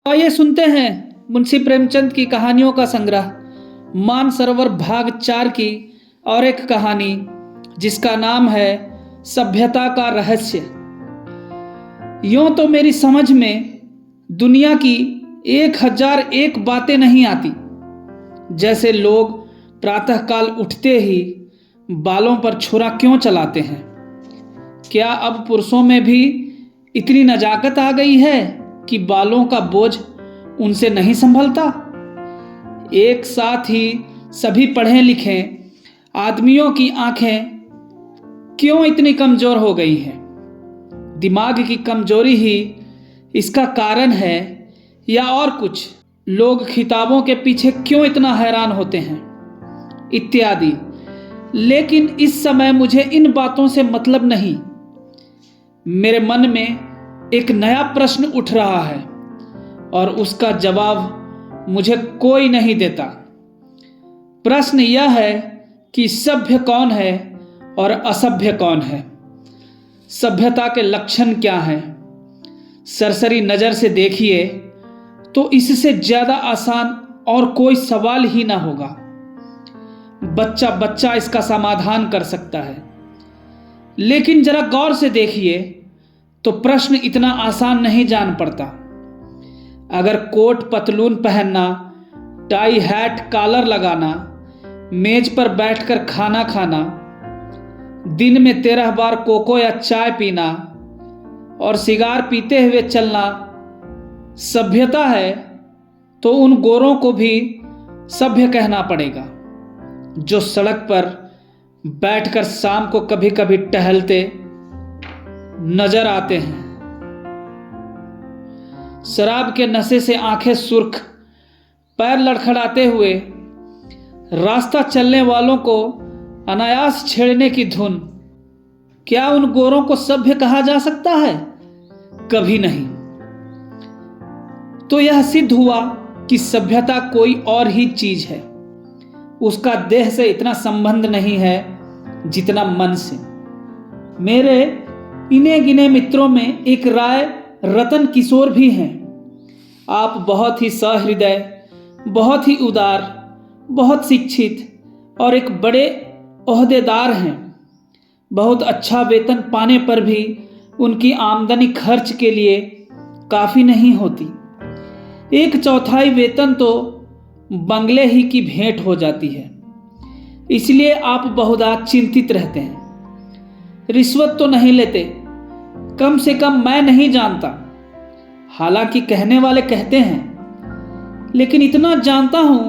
आइए सुनते हैं मुंशी प्रेमचंद की कहानियों का संग्रह मानसरोवर भाग 4 की और एक कहानी जिसका नाम है सभ्यता का रहस्य। यूं तो मेरी समझ में दुनिया की 1001 बातें नहीं आती। जैसे लोग प्रातःकाल उठते ही बालों पर छुरा क्यों चलाते हैं। क्या अब पुरुषों में भी इतनी नजाकत आ गई है कि बालों का बोझ उनसे नहीं संभलता। एक साथ ही सभी पढ़े लिखे आदमियों की आंखें क्यों इतनी कमजोर हो गई हैं। दिमाग की कमजोरी ही इसका कारण है या और कुछ। लोग खिताबों के पीछे क्यों इतना हैरान होते हैं इत्यादि। लेकिन इस समय मुझे इन बातों से मतलब नहीं। मेरे मन में एक नया प्रश्न उठ रहा है और उसका जवाब मुझे कोई नहीं देता। प्रश्न यह है कि सभ्य कौन है और असभ्य कौन है। सभ्यता के लक्षण क्या हैं। सरसरी नजर से देखिए तो इससे ज्यादा आसान और कोई सवाल ही ना होगा। बच्चा बच्चा इसका समाधान कर सकता है। लेकिन जरा गौर से देखिए तो प्रश्न इतना आसान नहीं जान पड़ता। अगर कोट पतलून पहनना, टाई हैट कॉलर लगाना, मेज पर बैठकर खाना खाना, दिन में 13 बार कोको या चाय पीना और सिगार पीते हुए चलना सभ्यता है, तो उन गोरों को भी सभ्य कहना पड़ेगा जो सड़क पर बैठकर शाम को कभी कभी टहलते नजर आते हैं। शराब के नशे से आंखें सुर्ख, पैर लड़खड़ाते हुए रास्ता चलने वालों को अनायास छेड़ने की धुन। क्या उन गोरों को सभ्य कहा जा सकता है? कभी नहीं। तो यह सिद्ध हुआ कि सभ्यता कोई और ही चीज है। उसका देह से इतना संबंध नहीं है जितना मन से। मेरे इने गिने मित्रों में एक राय रतन किशोर भी हैं। आप बहुत ही सहृदय, बहुत ही उदार, बहुत शिक्षित और एक बड़े ओहदेदार हैं। बहुत अच्छा वेतन पाने पर भी उनकी आमदनी खर्च के लिए काफ़ी नहीं होती। 1/4 वेतन तो बंगले ही की भेंट हो जाती है। इसलिए आप बहुधा चिंतित रहते हैं। रिश्वत तो नहीं लेते, कम से कम मैं नहीं जानता। हालांकि कहने वाले कहते हैं, लेकिन इतना जानता हूं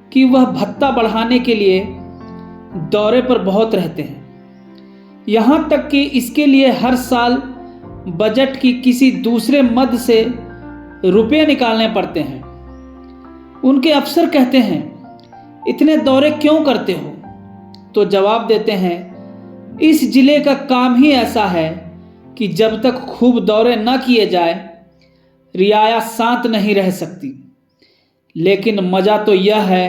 कि वह भत्ता बढ़ाने के लिए दौरे पर बहुत रहते हैं। यहां तक कि इसके लिए हर साल बजट की किसी दूसरे मद से रुपये निकालने पड़ते हैं। उनके अफसर कहते हैं, इतने दौरे क्यों करते हो? तो जवाब देते हैं, इस जिले का काम ही ऐसा है कि जब तक खूब दौरे न किए जाए रियाया शांत नहीं रह सकती। लेकिन मजा तो यह है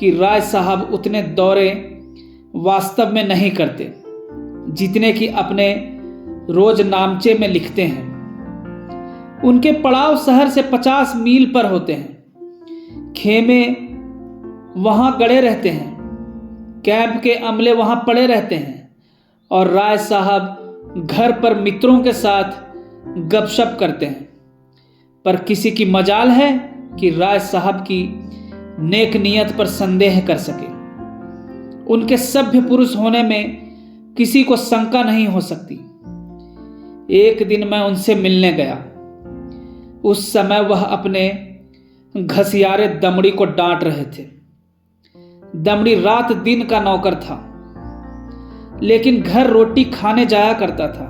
कि राय साहब उतने दौरे वास्तव में नहीं करते जितने कि अपने रोज नामचे में लिखते हैं। उनके पड़ाव शहर से 50 मील पर होते हैं। खेमे वहां गड़े रहते हैं, कैंप के अमले वहां पड़े रहते हैं और राय साहब घर पर मित्रों के साथ गपशप करते हैं। पर किसी की मजाल है कि राय साहब की नेक नियत पर संदेह कर सके। उनके सभ्य पुरुष होने में किसी को शंका नहीं हो सकती। एक दिन मैं उनसे मिलने गया। उस समय वह अपने घसियारे दमड़ी को डांट रहे थे। दमड़ी रात दिन का नौकर था, लेकिन घर रोटी खाने जाया करता था।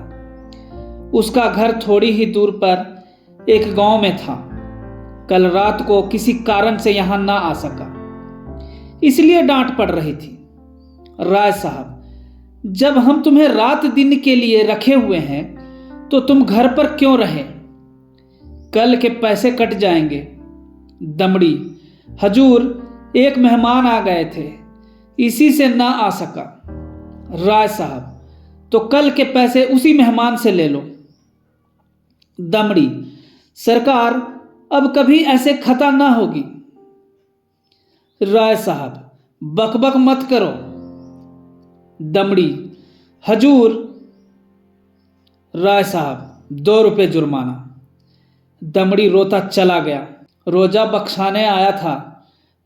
उसका घर थोड़ी ही दूर पर एक गांव में था। कल रात को किसी कारण से यहां ना आ सका, इसलिए डांट पड़ रही थी। राय साहब, जब हम तुम्हें रात दिन के लिए रखे हुए हैं तो तुम घर पर क्यों रहे? कल के पैसे कट जाएंगे। दमड़ी, हजूर एक मेहमान आ गए थे, इसी से ना आ सका। राय साहब, तो कल के पैसे उसी मेहमान से ले लो। दमड़ी, सरकार अब कभी ऐसे खता ना होगी। राय साहब, बकबक मत करो। दमड़ी, हजूर। राय साहब, 2 रुपये जुर्माना। दमड़ी रोता चला गया। रोजा बख्शाने आया था,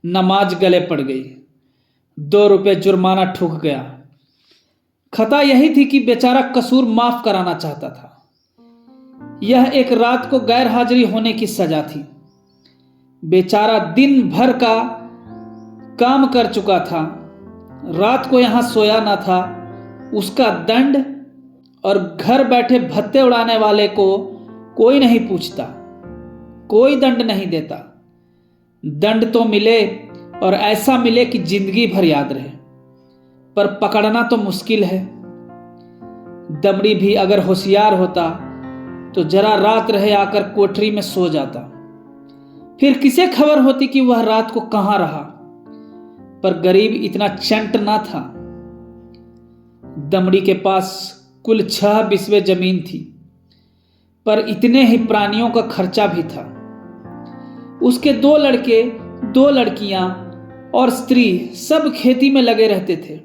नमाज गले पड़ गई। 2 रुपये जुर्माना ठुक गया। खता यही थी कि बेचारा कसूर माफ कराना चाहता था। यह एक रात को गैर हाजिरी होने की सजा थी। बेचारा दिन भर का काम कर चुका था, रात को यहां सोया ना था। उसका दंड, और घर बैठे भत्ते उड़ाने वाले को कोई नहीं पूछता, कोई दंड नहीं देता। दंड तो मिले, और ऐसा मिले कि जिंदगी भर याद रहे, पर पकड़ना तो मुश्किल है। दमड़ी भी अगर होशियार होता तो जरा रात रहे आकर कोठरी में सो जाता। फिर किसे खबर होती कि वह रात को कहां रहा। पर गरीब इतना चंट ना था। दमड़ी के पास कुल 6 बिस्वे जमीन थी, पर इतने ही प्राणियों का खर्चा भी था। उसके 2 लड़के, 2 लड़कियां और स्त्री सब खेती में लगे रहते थे।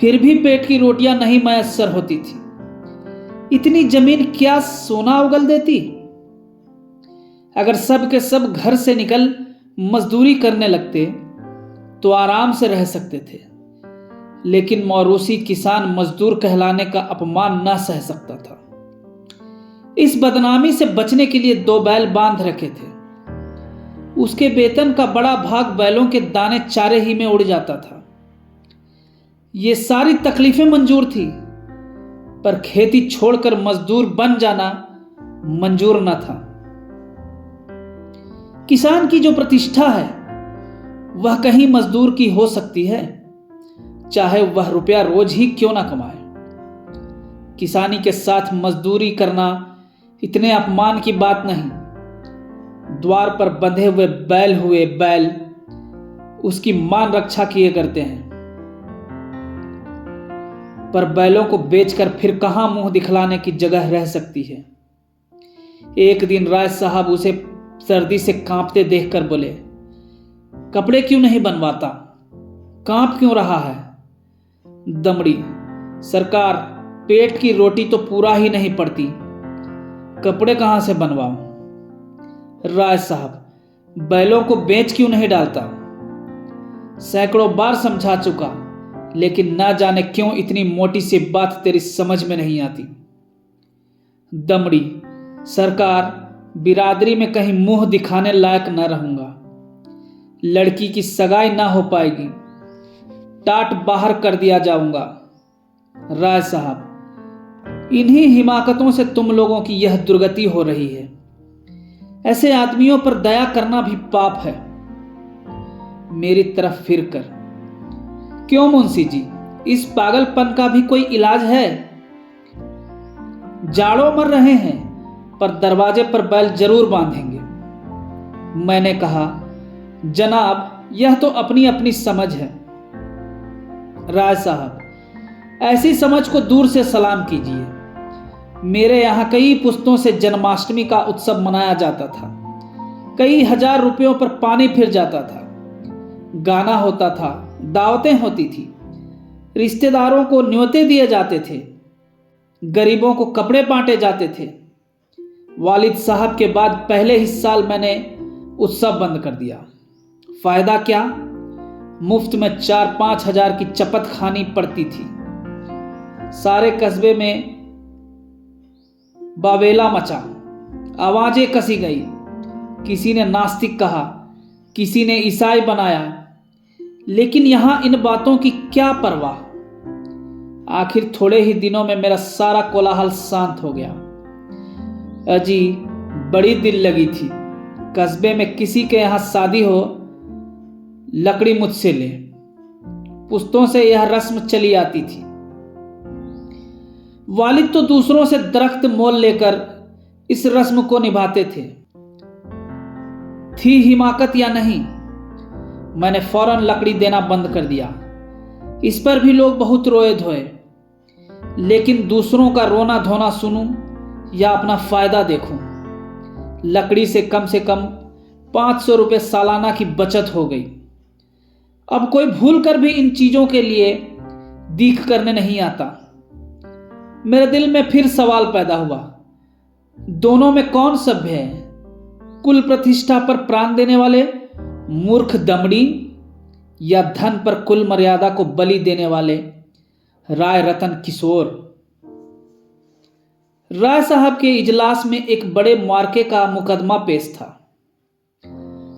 फिर भी पेट की रोटियां नहीं मैसर होती थी। इतनी जमीन क्या सोना उगल देती? अगर सब के सब घर से निकल मजदूरी करने लगते तो आराम से रह सकते थे, लेकिन मौरूसी किसान मजदूर कहलाने का अपमान न सह सकता था। इस बदनामी से बचने के लिए 2 बैल बांध रखे थे। उसके वेतन का बड़ा भाग बैलों के दाने चारे ही में उड़ जाता था। ये सारी तकलीफें मंजूर थी, पर खेती छोड़कर मजदूर बन जाना मंजूर न था। किसान की जो प्रतिष्ठा है वह कहीं मजदूर की हो सकती है, चाहे वह रुपया रोज ही क्यों ना कमाए। किसानी के साथ मजदूरी करना इतने अपमान की बात नहीं। द्वार पर बंधे हुए बैल उसकी मान रक्षा किए करते हैं, पर बैलों को बेचकर फिर कहां मुंह दिखलाने की जगह रह सकती है। एक दिन राय साहब उसे सर्दी से कांपते देखकर बोले, कपड़े क्यों नहीं बनवाता? कांप क्यों रहा है? दमड़ी, सरकार, पेट की रोटी तो पूरा ही नहीं पड़ती, कपड़े कहां से बनवाऊं? राय साहब, बैलों को बेच क्यों नहीं डालता? सैकड़ों बार समझा चुका, लेकिन ना जाने क्यों इतनी मोटी सी बात तेरी समझ में नहीं आती। दमड़ी, सरकार, बिरादरी में कहीं मुंह दिखाने लायक न रहूंगा। लड़की की सगाई ना हो पाएगी, टाट बाहर कर दिया जाऊंगा। राय साहब, इन्हीं हिमाकतों से तुम लोगों की यह दुर्गति हो रही है। ऐसे आदमियों पर दया करना भी पाप है। मेरी तरफ फिर कर। क्यों मुंशी जी, इस पागलपन का भी कोई इलाज है? जाड़ों मर रहे हैं, पर दरवाजे पर बैल जरूर बांधेंगे। मैंने कहा, जनाब, यह तो अपनी अपनी समझ है। राय साहब, ऐसी समझ को दूर से सलाम कीजिए। मेरे यहां कई पुस्तों से जन्माष्टमी का उत्सव मनाया जाता था। कई हजार रुपयों पर पानी फिर जाता था। गाना होता था, दावतें होती थी, रिश्तेदारों को न्योते दिए जाते थे, गरीबों को कपड़े बांटे जाते थे। वालिद साहब के बाद पहले ही साल मैंने उत्सव बंद कर दिया। फायदा क्या? मुफ्त में 4-5 हजार की चपत खानी पड़ती थी। सारे कस्बे में बावेला मचा, आवाजें कसी गई। किसी ने नास्तिक कहा, किसी ने ईसाई बनाया, लेकिन यहां इन बातों की क्या परवाह। आखिर थोड़े ही दिनों में मेरा सारा कोलाहल शांत हो गया। अजी, बड़ी दिल लगी थी। कस्बे में किसी के यहां शादी हो, लकड़ी मुझसे ले। पुस्तों से यह रस्म चली आती थी। वालिद तो दूसरों से दरख्त मोल लेकर इस रस्म को निभाते थे। थी हिमाकत या नहीं, मैंने फौरन लकड़ी देना बंद कर दिया। इस पर भी लोग बहुत रोए धोए, लेकिन दूसरों का रोना धोना सुनूं या अपना फायदा देखूं, लकड़ी से कम 500 रुपये सालाना की बचत हो गई। अब कोई भूल कर भी इन चीजों के लिए दीख करने नहीं आता। मेरे दिल में फिर सवाल पैदा हुआ, दोनों में कौन सभ्य है? कुल प्रतिष्ठा पर प्राण देने वाले मूर्ख दमड़ी, या धन पर कुल मर्यादा को बलि देने वाले राय रतन किशोर? राय साहब के इजलास में एक बड़े मार्के का मुकदमा पेश था।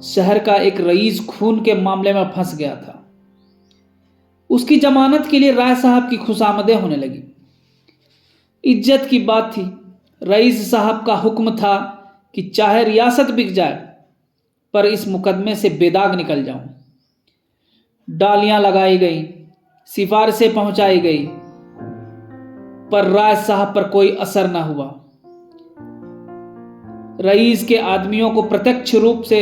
शहर का एक रईस खून के मामले में फंस गया था। उसकी जमानत के लिए राय साहब की खुशामदें होने लगी। इज्जत की बात थी। रईस साहब का हुक्म था कि चाहे रियासत बिक जाए, पर इस मुकदमे से बेदाग निकल जाऊं। डालियां लगाई गई, सिफारिशें पहुंचाई गई, पर राय साहब पर कोई असर न हुआ। रईस के आदमियों को प्रत्यक्ष रूप से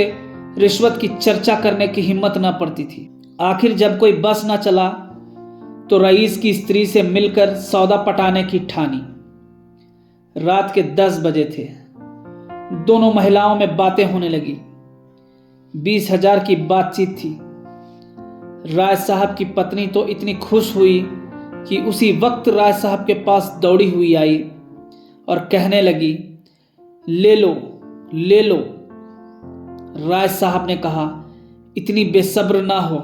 रिश्वत की चर्चा करने की हिम्मत न पड़ती थी। आखिर जब कोई बस न चला तो रईस की स्त्री से मिलकर सौदा पटाने की ठानी। रात के 10 बजे थे। दोनों महिलाओं में बातें होने लगी। 20,000 की बातचीत थी। राय साहब की पत्नी तो इतनी खुश हुई कि उसी वक्त राय साहब के पास दौड़ी हुई आई और कहने लगी, ले लो ले लो। राय साहब ने कहा, इतनी बेसब्र ना हो,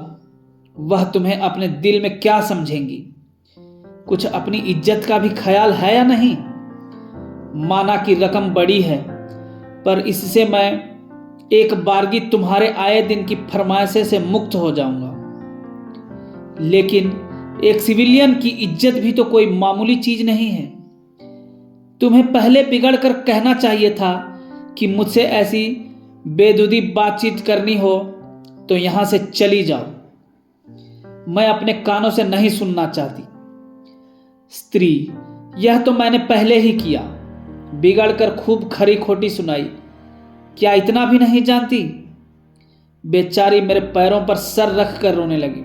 वह तुम्हें अपने दिल में क्या समझेंगी? कुछ अपनी इज्जत का भी ख्याल है या नहीं? माना कि रकम बड़ी है, पर इससे मैं एक बारगी तुम्हारे आए दिन की फरमाइशें से मुक्त हो जाऊंगा। लेकिन एक सिविलियन की इज्जत भी तो कोई मामूली चीज नहीं है। तुम्हें पहले बिगड़ कर कहना चाहिए था कि मुझसे ऐसी बेदुदी बातचीत करनी हो तो यहां से चली जाओ। मैं अपने कानों से नहीं सुनना चाहती। स्त्री, यह तो मैंने पहले ही किया। बिगड़ कर खूब खरी खोटी सुनाई। क्या इतना भी नहीं जानती? बेचारी मेरे पैरों पर सर रख कर रोने लगी।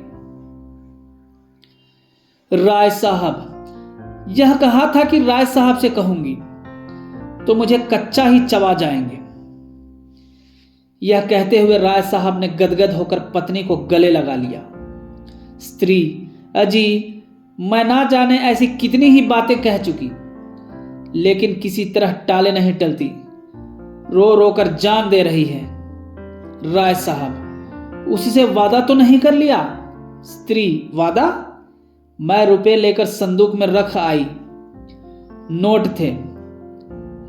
राय साहब, यह कहा था कि राय साहब से कहूंगी तो मुझे कच्चा ही चबा जाएंगे। यह कहते हुए राय साहब ने गदगद होकर पत्नी को गले लगा लिया। स्त्री, अजी, मैं ना जाने ऐसी कितनी ही बातें कह चुकी, लेकिन किसी तरह टाले नहीं टलती। रो रो कर जान दे रही है। राय साहब, उससे वादा तो नहीं कर लिया? स्त्री, वादा? मैं रुपए लेकर संदूक में रख आई। नोट थे।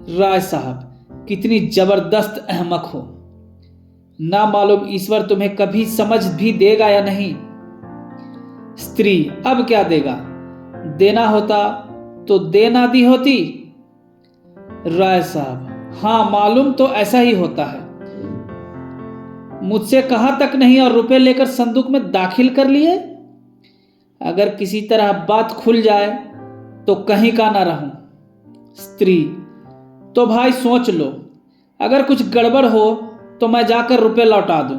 राय साहब, कितनी जबरदस्त अहमक हो। ना मालूम ईश्वर तुम्हें कभी समझ भी देगा या नहीं। स्त्री, अब क्या देगा? देना होता तो देना दी होती। राय साहब, हाँ, मालूम तो ऐसा ही होता है। मुझसे कहा तक नहीं और रुपए लेकर संदूक में दाखिल कर लिए। अगर किसी तरह बात खुल जाए तो कहीं का ना रहूं। स्त्री, तो भाई सोच लो, अगर कुछ गड़बड़ हो तो मैं जाकर रुपए लौटा दूं।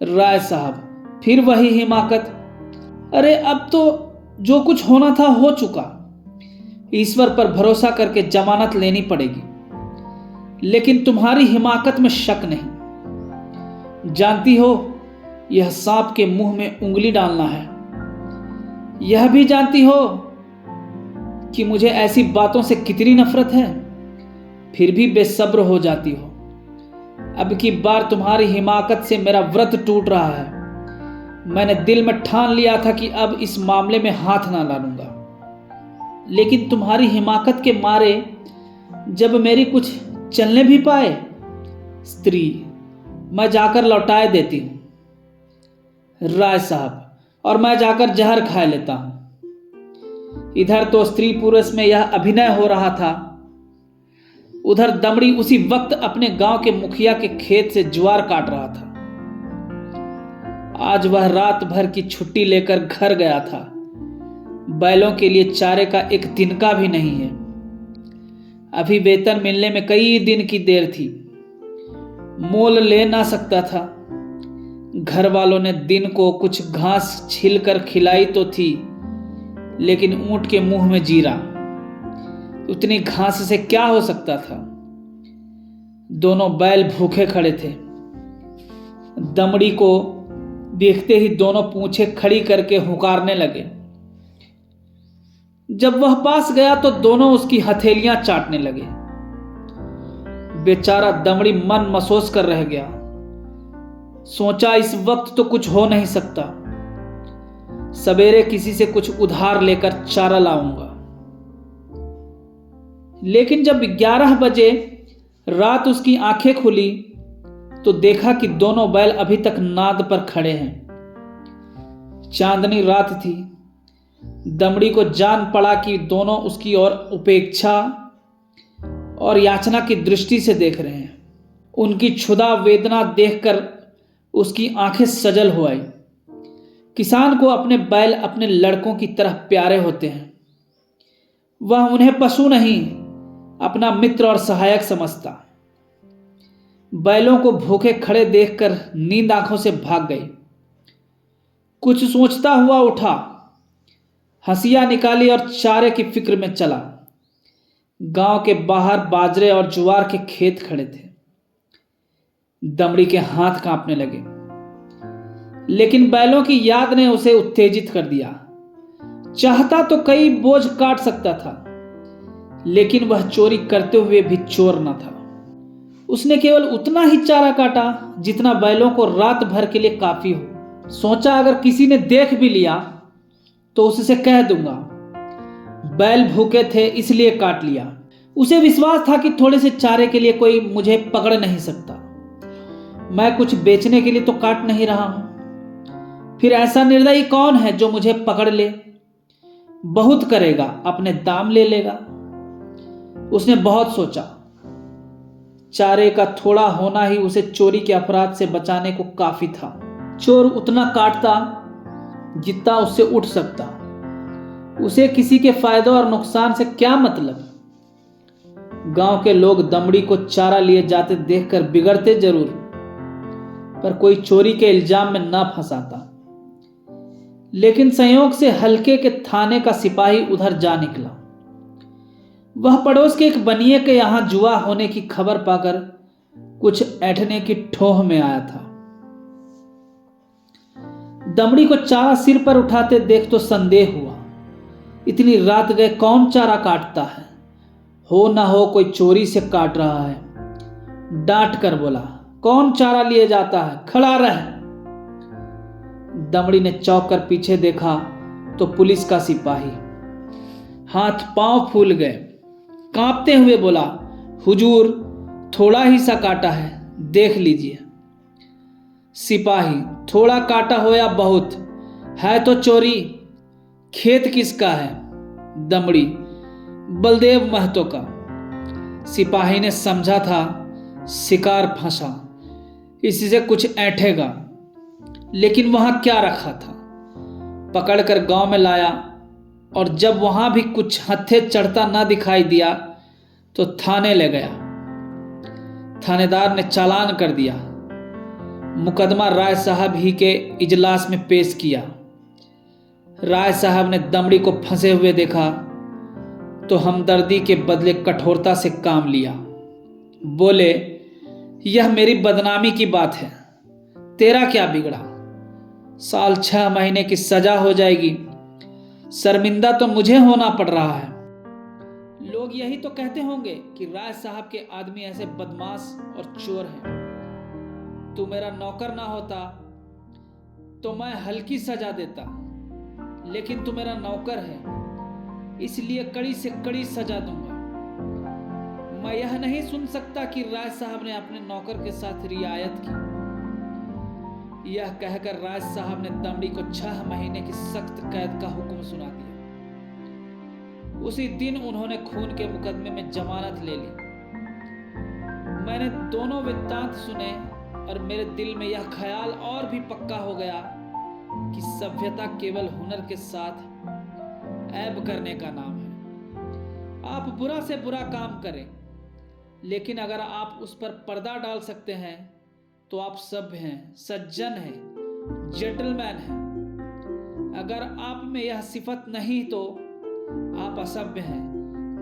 राय साहब, फिर वही हिमाकत। अरे अब तो जो कुछ होना था हो चुका। ईश्वर पर भरोसा करके जमानत लेनी पड़ेगी। लेकिन तुम्हारी हिमाकत में शक नहीं। जानती हो, यह सांप के मुंह में उंगली डालना है। यह भी जानती हो कि मुझे ऐसी बातों से कितनी नफरत है, फिर भी बेसब्र हो जाती हो। अब की बार तुम्हारी हिमाकत से मेरा व्रत टूट रहा है। मैंने दिल में ठान लिया था कि अब इस मामले में हाथ ना डालूंगा, लेकिन तुम्हारी हिमाकत के मारे जब मेरी कुछ चलने भी पाए। स्त्री, मैं जाकर लौटाए देती हूं। राय साहब, और मैं जाकर जहर खा लेता हूं। इधर तो स्त्री पुरुष में यह अभिनय हो रहा था, उधर दमड़ी उसी वक्त अपने गांव के मुखिया के खेत से ज्वार काट रहा था। आज वह रात भर की छुट्टी लेकर घर गया था। बैलों के लिए चारे का एक तिनका भी नहीं है। अभी वेतन मिलने में कई दिन की देर थी। मोल ले ना सकता था। घर वालों ने दिन को कुछ घास छीलकर खिलाई तो थी, लेकिन ऊंट के मुंह में जीरा। उतनी घास से क्या हो सकता था? दोनों बैल भूखे खड़े थे। दमड़ी को देखते ही दोनों पूंछें खड़ी करके हुंकारने लगे। जब वह पास गया तो दोनों उसकी हथेलियां चाटने लगे। बेचारा दमड़ी मन मसोस कर रह गया। सोचा इस वक्त तो कुछ हो नहीं सकता, सवेरे किसी से कुछ उधार लेकर चारा लाऊंगा। लेकिन जब 11 बजे रात उसकी आंखें खुली तो देखा कि दोनों बैल अभी तक नाद पर खड़े हैं। चांदनी रात थी। दमड़ी को जान पड़ा कि दोनों उसकी ओर उपेक्षा और याचना की दृष्टि से देख रहे हैं। उनकी क्षुधा वेदना देखकर उसकी आंखें सजल हो आई। किसान को अपने बैल अपने लड़कों की तरह प्यारे होते हैं। वह उन्हें पशु नहीं, अपना मित्र और सहायक समझता। बैलों को भूखे खड़े देखकर नींद आंखों से भाग गई। कुछ सोचता हुआ उठा, हंसिया निकाली और चारे की फिक्र में चला। गांव के बाहर बाजरे और ज्वार के खेत खड़े थे। दमड़ी के हाथ कांपने लगे, लेकिन बैलों की याद ने उसे उत्तेजित कर दिया। चाहता तो कई बोझ काट सकता था, लेकिन वह चोरी करते हुए भी चोर न था। उसने केवल उतना ही चारा काटा जितना बैलों को रात भर के लिए काफी हो। सोचा अगर किसी ने देख भी लिया तो उससे कह दूंगा बैल भूखे थे इसलिए काट लिया। उसे विश्वास था कि थोड़े से चारे के लिए कोई मुझे पकड़ नहीं सकता। मैं कुछ बेचने के लिए तो काट नहीं रहा हूं। फिर ऐसा निर्दयी कौन है जो मुझे पकड़ ले? बहुत करेगा, अपने दाम ले लेगा। उसने बहुत सोचा। चारे का थोड़ा होना ही उसे चोरी के अपराध से बचाने को काफी था। चोर उतना काटता जितना उससे उठ सकता। उसे किसी के फायदे और नुकसान से क्या मतलब? गांव के लोग दमड़ी को चारा लिए जाते देखकर बिगड़ते जरूर, पर कोई चोरी के इल्जाम में ना फंसाता। लेकिन संयोग से हल्के के थाने का सिपाही उधर जा निकला। वह पड़ोस के एक बनिए के यहां जुआ होने की खबर पाकर कुछ ऐंठने की ठोह में आया था। दमड़ी को चारा सिर पर उठाते देख तो संदेह हुआ। इतनी रात गए कौन चारा काटता है? हो ना हो कोई चोरी से काट रहा है। डांट कर बोला, कौन चारा लिए जाता है? खड़ा रह। दमड़ी ने चौंक कर पीछे देखा तो पुलिस का सिपाही। हाथ पांव फूल गए। कांपते हुए बोला, हुजूर थोड़ा ही सा काटा है, देख लीजिए। सिपाही, थोड़ा काटा हो या बहुत, है तो चोरी। खेत किसका है? दमड़ी, बलदेव महतो का। सिपाही ने समझा था शिकार फंसा, इससे कुछ ऐंठेगा, लेकिन वहां क्या रखा था? पकड़कर गांव में लाया और जब वहां भी कुछ हत्थे चढ़ता ना दिखाई दिया तो थाने ले गया। थानेदार ने चालान कर दिया। मुकदमा राय साहब ही के इजलास में पेश किया। राय साहब ने दमड़ी को फंसे हुए देखा तो हमदर्दी के बदले कठोरता से काम लिया। बोले, यह मेरी बदनामी की बात है, तेरा क्या बिगड़ा? साल 6 महीने की सजा हो जाएगी। शर्मिंदा तो मुझे होना पड़ रहा है। लोग यही तो कहते होंगे कि राय साहब के आदमी ऐसे बदमाश और चोर हैं। तू मेरा नौकर ना होता तो मैं हल्की सजा देता, लेकिन तू मेरा नौकर है, इसलिए कड़ी से कड़ी सजा दूंगा। मैं यह नहीं सुन सकता कि राय साहब ने अपने नौकर के साथ रियायत की। यह कहकर राय साहब ने दमड़ी को 6 महीने की सख्त कैद का हुक्म सुना दिया। उसी दिन उन्होंने खून के मुकदमे में जमानत ले ली। मैंने दोनों वृत्तांत सुने और मेरे दिल में यह ख्याल और भी पक्का हो गया कि सभ्यता केवल हुनर के साथ ऐब करने का नाम है। आप बुरा से बुरा काम करें, लेकिन अगर आप उस पर पर्दा डाल सकते हैं तो आप सभ्य हैं, सज्जन हैं, जेंटलमैन हैं। अगर आप में यह सिफत नहीं तो आप असभ्य हैं,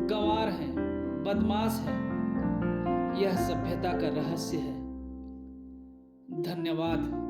गंवार हैं, बदमाश हैं। यह सभ्यता का रहस्य है। धन्यवाद।